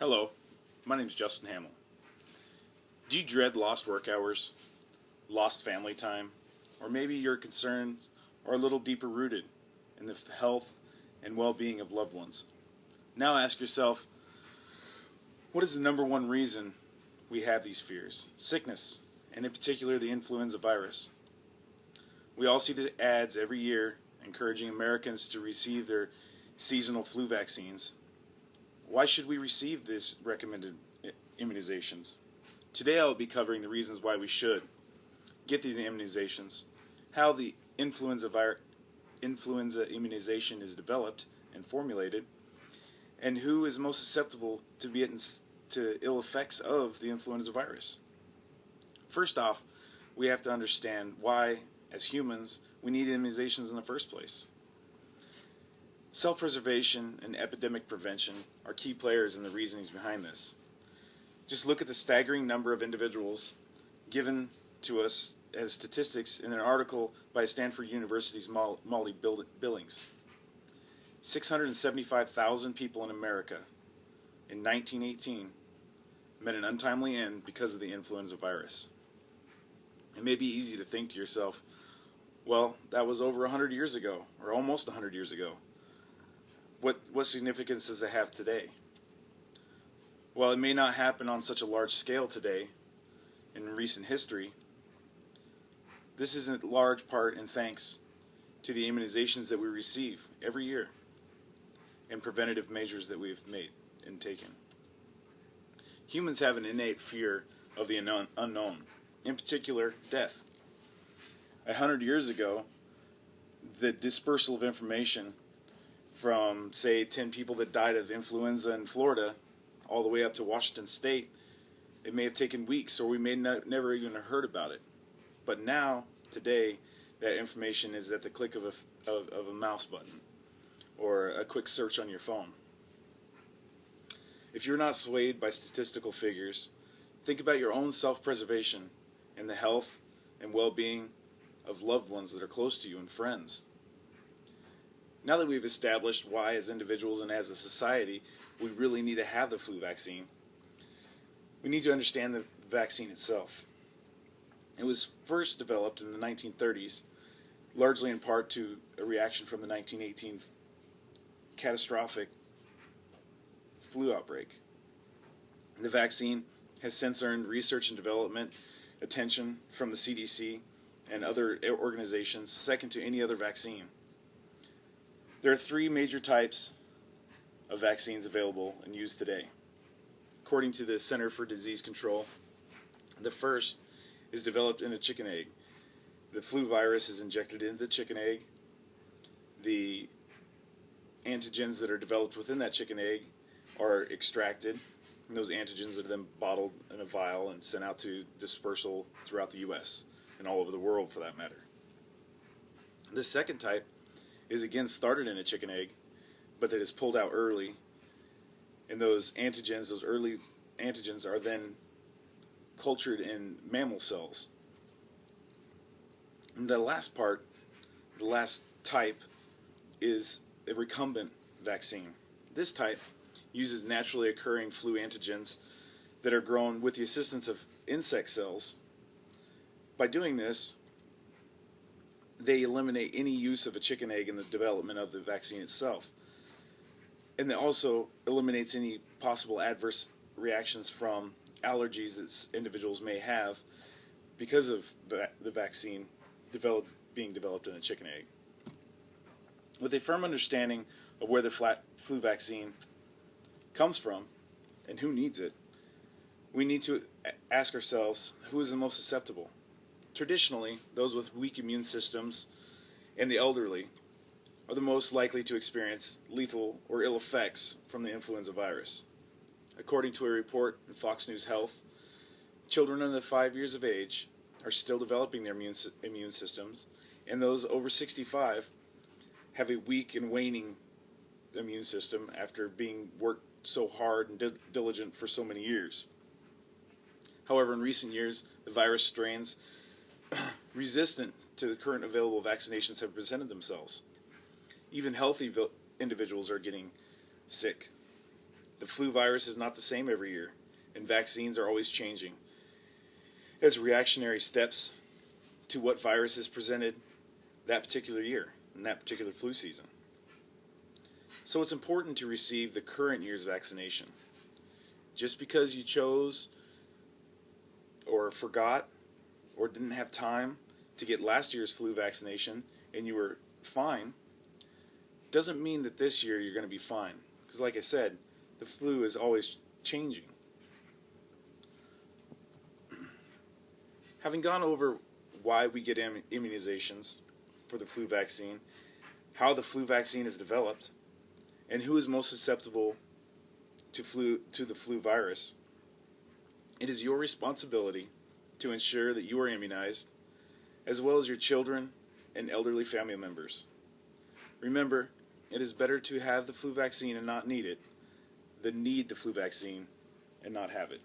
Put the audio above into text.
Hello, my name is Justin Hamill. Do you dread lost work hours, lost family time, or maybe your concerns are a little deeper rooted in the health and well-being of loved ones? Now ask yourself, what is the number one reason we have these fears? Sickness, and in particular the influenza virus. We all see the ads every year encouraging Americans to receive their seasonal flu vaccines. Why should we receive these recommended immunizations? Today I will be covering the reasons why we should get these immunizations, how the influenza immunization is developed and formulated, and who is most susceptible to to ill effects of the influenza virus. First off, we have to understand why, as humans, we need immunizations in the first place. Self-preservation and epidemic prevention are key players in the reasonings behind this. Just look at the staggering number of individuals given to us as statistics in an article by Stanford University's Molly Billings. 675,000 people in America in 1918 met an untimely end because of the influenza virus. It may be easy to think to yourself, well, that was over 100 years ago, or almost 100 years ago. What significance does it have today? Well, it may not happen on such a large scale today in recent history. This is in large part in thanks to the immunizations that we receive every year and preventative measures that we've made and taken. Humans have an innate fear of the unknown, in particular death. 100 years ago, the dispersal of information from, say, 10 people that died of influenza in Florida all the way up to Washington State, it may have taken weeks, or we may never even have heard about it. But now, today, that information is at the click of a mouse button or a quick search on your phone. If you're not swayed by statistical figures, think about your own self-preservation and the health and well-being of loved ones that are close to you and friends. Now that we've established why, as individuals and as a society, we really need to have the flu vaccine, we need to understand the vaccine itself. It was first developed in the 1930s, largely in part to a reaction from the 1918 catastrophic flu outbreak. The vaccine has since earned research and development attention from the CDC and other organizations, second to any other vaccine. There are three major types of vaccines available and used today. According to the Center for Disease Control, the first is developed in a chicken egg. The flu virus is injected into the chicken egg. The antigens that are developed within that chicken egg are extracted, and those antigens are then bottled in a vial and sent out to dispersal throughout the U.S. and all over the world for that matter. The second type is again started in a chicken egg, but that is pulled out early, and those early antigens are then cultured in mammal cells. And the last type is a recombinant vaccine. This type uses naturally occurring flu antigens that are grown with the assistance of insect cells. By doing this, they eliminate any use of a chicken egg in the development of the vaccine itself. And it also eliminates any possible adverse reactions from allergies that individuals may have because of the vaccine being developed in a chicken egg. With a firm understanding of where the flu vaccine comes from and who needs it, we need to ask ourselves, who is the most susceptible? Traditionally, those with weak immune systems and the elderly are the most likely to experience lethal or ill effects from the influenza virus. According to a report in Fox News Health, children under 5 years of age are still developing their immune systems, and those over 65 have a weak and waning immune system after being worked so hard and diligent for so many years. However, in recent years, the virus strains resistant to the current available vaccinations have presented themselves. Even healthy individuals are getting sick. The flu virus is not the same every year, and vaccines are always changing as reactionary steps to what virus is presented that particular year, in that particular flu season. So it's important to receive the current year's vaccination. Just because you chose or forgot or didn't have time to get last year's flu vaccination and you were fine, doesn't mean that this year you're going to be fine. Because like I said, the flu is always changing. Having gone over why we get immunizations for the flu vaccine, how the flu vaccine is developed, and who is most susceptible to the flu virus, it is your responsibility to ensure that you are immunized, as well as your children and elderly family members. Remember, it is better to have the flu vaccine and not need it than need the flu vaccine and not have it.